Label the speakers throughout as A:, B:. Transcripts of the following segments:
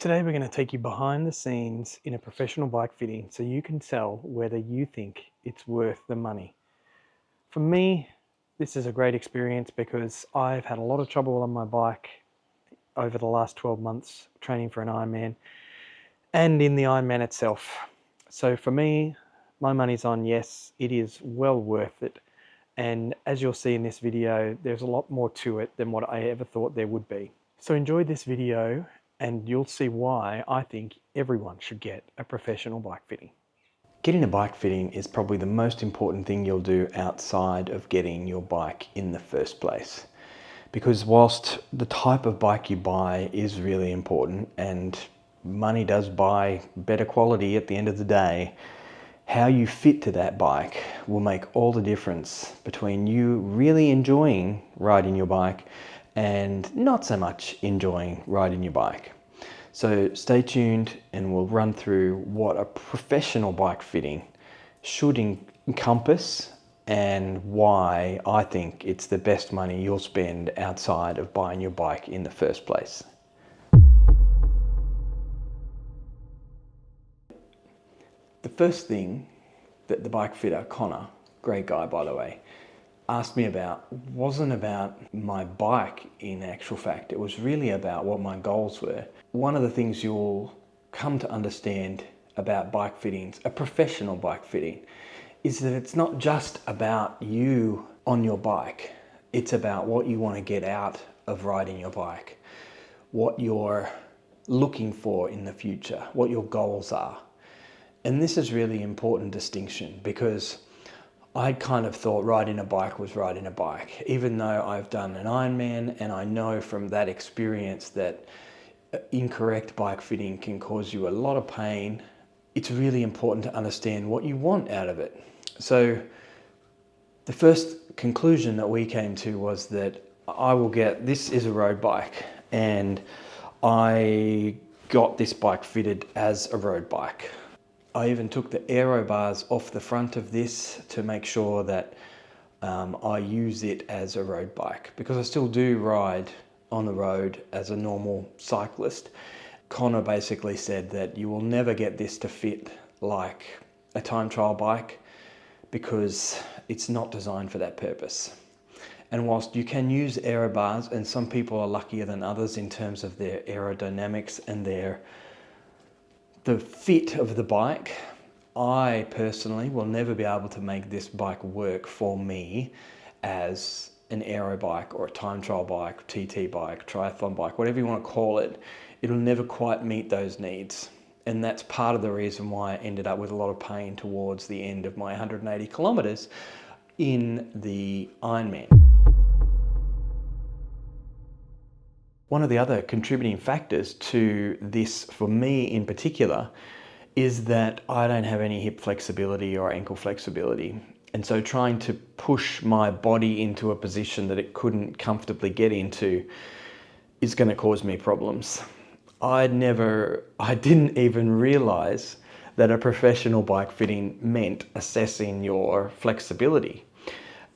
A: Today we're going to take you behind the scenes in a professional bike fitting so you can tell whether you think it's worth the money. For me, this is a great experience because I've had a lot of trouble on my bike over the last 12 months training for an Ironman and in the Ironman itself. So for me, my money's on yes, it is well worth it. And as you'll see in this video, there's a lot more to it than what I ever thought there would be. So enjoy this video and you'll see why I think everyone should get a professional bike fitting. Getting a bike fitting is probably the most important thing you'll do outside of getting your bike in the first place. Because whilst the type of bike you buy is really important and money does buy better quality at the end of the day, how you fit to that bike will make all the difference between you really enjoying riding your bike and not so much enjoying riding your bike. So stay tuned and we'll run through what a professional bike fitting should encompass and why I think it's the best money you'll spend outside of buying your bike in the first place. The first thing that the bike fitter, Connor, great guy by the way, asked me about wasn't about my bike in actual fact. It was really about what my goals were. One of the things you'll come to understand about bike fittings, a professional bike fitting, is that it's not just about you on your bike. It's about what you want to get out of riding your bike, what you're looking for in the future, what your goals are. And this is really important distinction because I kind of thought riding a bike was riding a bike, even though I've done an Ironman and I know from that experience that incorrect bike fitting can cause you a lot of pain. It's really important to understand what you want out of it. So the first conclusion that we came to was that this is a road bike and I got this bike fitted as a road bike. I even took the aero bars off the front of this to make sure that I use it as a road bike because I still do ride on the road as a normal cyclist. Connor basically said that you will never get this to fit like a time trial bike because it's not designed for that purpose. And whilst you can use aero bars, and some people are luckier than others in terms of their aerodynamics and the fit of the bike, I personally will never be able to make this bike work for me as an aero bike or a time trial bike, TT bike, triathlon bike, whatever you want to call it. It'll never quite meet those needs. And that's part of the reason why I ended up with a lot of pain towards the end of my 180 kilometers in the Ironman. One of the other contributing factors to this, for me in particular, is that I don't have any hip flexibility or ankle flexibility. And so trying to push my body into a position that it couldn't comfortably get into is going to cause me problems. I didn't even realize that a professional bike fitting meant assessing your flexibility.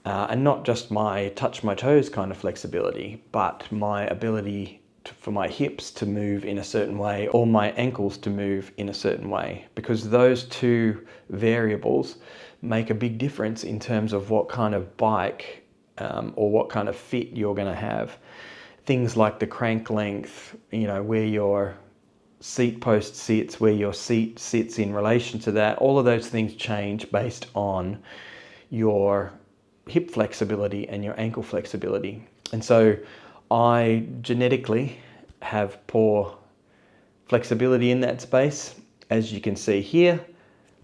A: And not just my touch my toes kind of flexibility, but my ability for my hips to move in a certain way or my ankles to move in a certain way, because those two variables make a big difference in terms of what kind of bike or what kind of fit you're going to have. Things like the crank length, where your seat post sits, where your seat sits in relation to that, all of those things change based on your hip flexibility and your ankle flexibility. And so I genetically have poor flexibility in that space, as you can see here.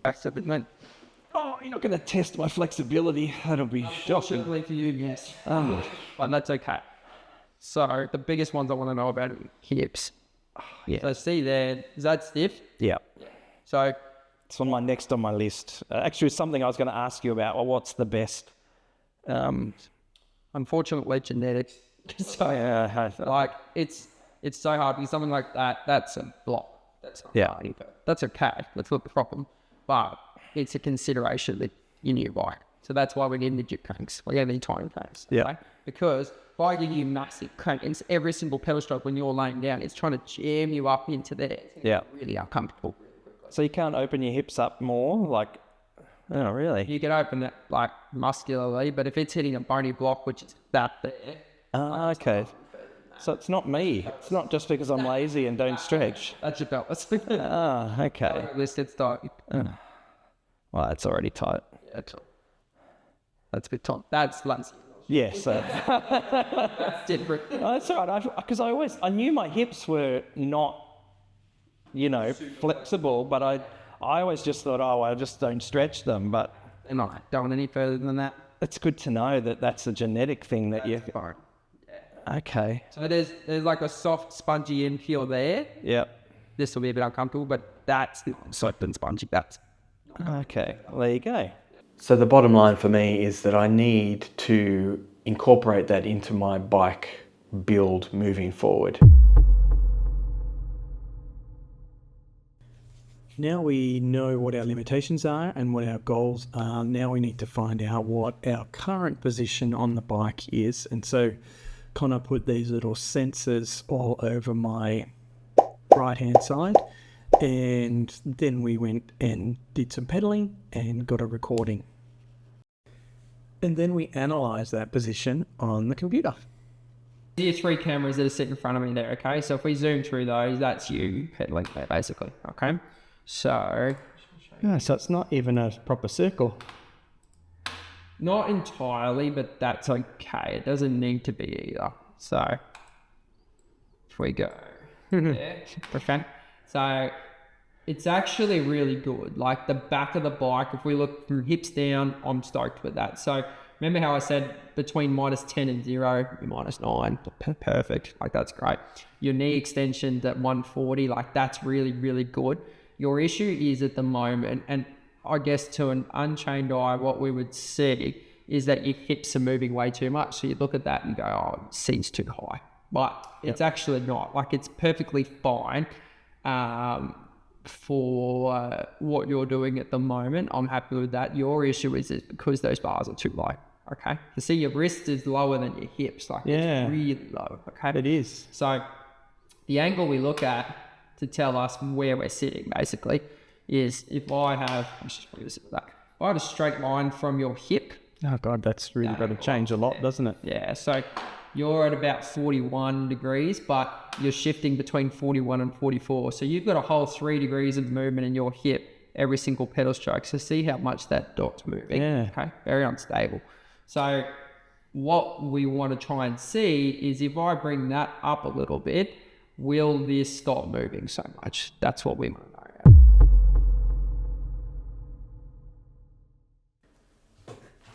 A: Oh, you're not going to test my flexibility. That'll be shocking.
B: Unfortunately for you, yes. But that's okay. So the biggest ones I want to know about are hips.
A: Yeah.
B: So see there, is that stiff?
A: Yeah.
B: So
A: It's on my list. Actually, it's something I was going to ask you about. Well, what's the best?
B: unfortunately genetics. So like it's so hard because something like that, that's a block. That's okay. That's not the problem. But it's a consideration that you need to buy. So that's why we need the jip cranks. We need time cranks.
A: Yeah.
B: Okay? Because By giving you massive crank, it's every single pedal stroke when you're laying down, it's trying to jam you up into there.
C: Yeah.
B: Really uncomfortable.
C: So you can't open your hips up more, like, oh, really?
B: You can open it like muscularly, but if it's hitting a bony block, which is that there.
C: Ah, okay. So it's not me. It's not just because I'm lazy and don't stretch.
B: That's your pelvis.
C: Ah, okay.
B: Listed tight.
C: Well, that's already tight.
B: Yeah, that's a bit tight. That's lazy.
C: Yes.
B: That's different.
C: That's all right. Because I knew my hips were not, flexible, but I always just thought, I just don't stretch them. But
B: They're not going any further than that.
C: it's good to know that that's a genetic thing that you.
B: Fine.
C: Okay.
B: So there's like a soft, spongy infield there.
C: Yep.
B: This will be a bit uncomfortable, but that's soft and spongy. That's
C: Okay. Well, there you go.
A: So the bottom line for me is that I need to incorporate that into my bike build moving forward.
D: Now we know what our limitations are and what our goals are. Now we need to find out what our current position on the bike is. And so Connor put these little sensors all over my right hand side, and then we went and did some pedaling and got a recording. And then we analysed that position on the computer.
B: These 3 cameras that are sitting in front of me there, okay? So if we zoom through those, that's you pedaling there, basically, okay? So,
D: Yeah, so it's not even a proper circle.
B: not entirely, but that's okay. It doesn't need to be either. So, if we go there, okay. So, it's actually really good. Like the back of the bike, if we look from hips down, I'm stoked with that. So, remember how I said between -10 and 0, -9, perfect. Like that's great. Your knee extensions at 140, like that's really, really good. Your issue is at the moment, and I guess to an untrained eye, what we would see is that your hips are moving way too much. So you look at that and go, oh, it seems too high. But it's actually not. Like it's perfectly fine for what you're doing at the moment. I'm happy with that. Your issue is because those bars are too low. Okay. You see your wrist is lower than your hips. Like
D: Yeah.
B: it's really low. Okay.
D: It is.
B: So the angle we look at to tell us where we're sitting basically is if I have, let's just put this at that. If I had a straight line from your hip.
D: Oh God, that's really got to change a lot, doesn't it?
B: Yeah. So you're at about 41 degrees, but you're shifting between 41 and 44. So you've got a whole 3 degrees of movement in your hip every single pedal stroke. So see how much that dot's moving.
D: Yeah.
B: Okay. Very unstable. So what we want to try and see is if I bring that up a little bit, will this stop moving so much? That's what we want to know.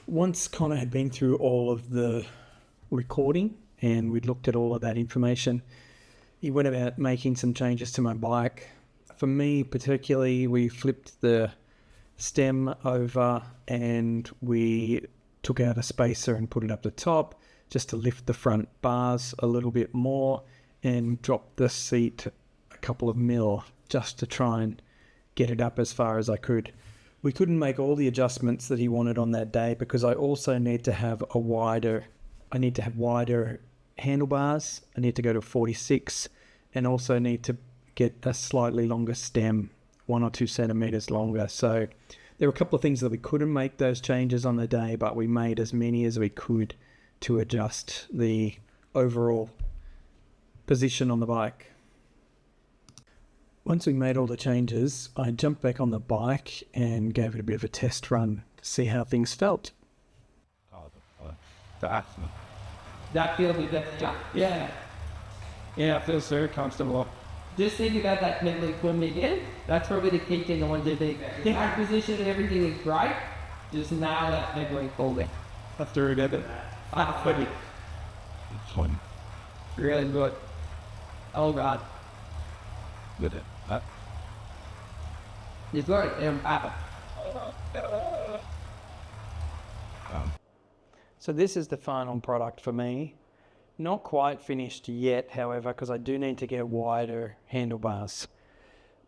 D: Once Connor had been through all of the recording and we'd looked at all of that information, he went about making some changes to my bike. For me particularly, we flipped the stem over and we took out a spacer and put it up the top just to lift the front bars a little bit more and dropped the seat a couple of mil just to try and get it up as far as I could. We couldn't make all the adjustments that he wanted on that day because I also need to have wider handlebars. I need to go to 46 and also need to get a slightly longer stem, 1 or 2 centimeters longer. So there were a couple of things that we couldn't make those changes on the day, but we made as many as we could to adjust the overall position on the bike. Once we made all the changes, I jumped back on the bike and gave it a bit of a test run to see how things felt.
B: That feels a bit yeah. Yeah, it feels very comfortable. Just think about that pedaling swim again. That's probably the key thing I want to do. The hand position and everything is great. Just nail that pedaling forward.
D: Have to remember that.
C: It's fun.
B: Really good. Oh God.
C: Good at that.
B: It's good.
D: So this is the final product for me. Not quite finished yet, however, because I do need to get wider handlebars.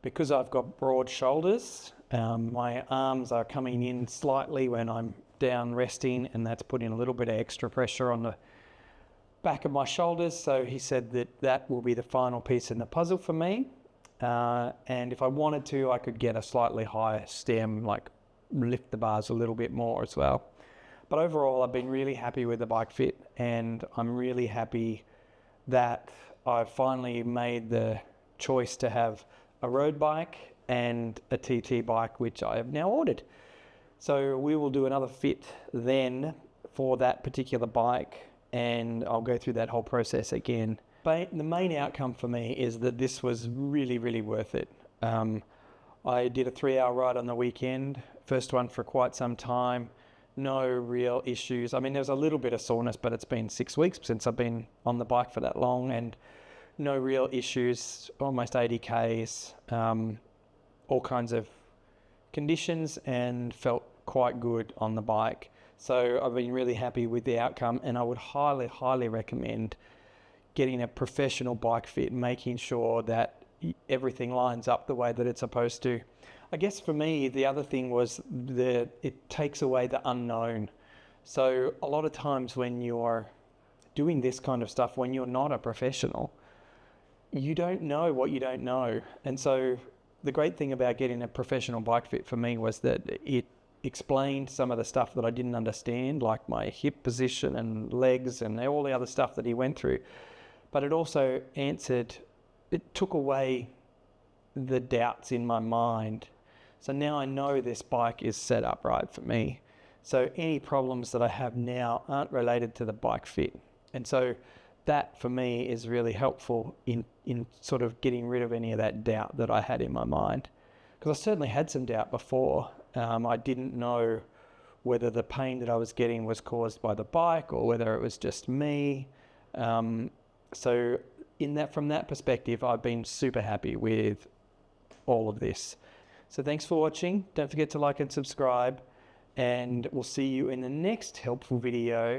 D: Because I've got broad shoulders, my arms are coming in slightly when I'm down resting, and that's putting a little bit of extra pressure on back of my shoulders. So he said that that will be the final piece in the puzzle for me. And if I wanted to, I could get a slightly higher stem, like lift the bars a little bit more as well. But overall, I've been really happy with the bike fit, and I'm really happy that I've finally made the choice to have a road bike and a TT bike, which I have now ordered. So we will do another fit then for that particular bike, and I'll go through that whole process again. But the main outcome for me is that this was really, really worth it. I did a 3-hour ride on the weekend, first one for quite some time. No real issues. I mean, there was a little bit of soreness, but it's been 6 weeks since I've been on the bike for that long, and no real issues, almost 80 Ks, all kinds of conditions, and felt quite good on the bike. So I've been really happy with the outcome, and I would highly, highly recommend getting a professional bike fit, making sure that everything lines up the way that it's supposed to. I guess for me, the other thing was that it takes away the unknown. So a lot of times when you're doing this kind of stuff, when you're not a professional, you don't know what you don't know. And so the great thing about getting a professional bike fit for me was that it explained some of the stuff that I didn't understand, like my hip position and legs and all the other stuff that he went through. But it also it took away the doubts in my mind. So now I know this bike is set up right for me. So any problems that I have now aren't related to the bike fit. And so that for me is really helpful in sort of getting rid of any of that doubt that I had in my mind. Because I certainly had some doubt before. I didn't know whether the pain that I was getting was caused by the bike or whether it was just me. So from that perspective, I've been super happy with all of this. So thanks for watching. Don't forget to like and subscribe, and we'll see you in the next helpful video.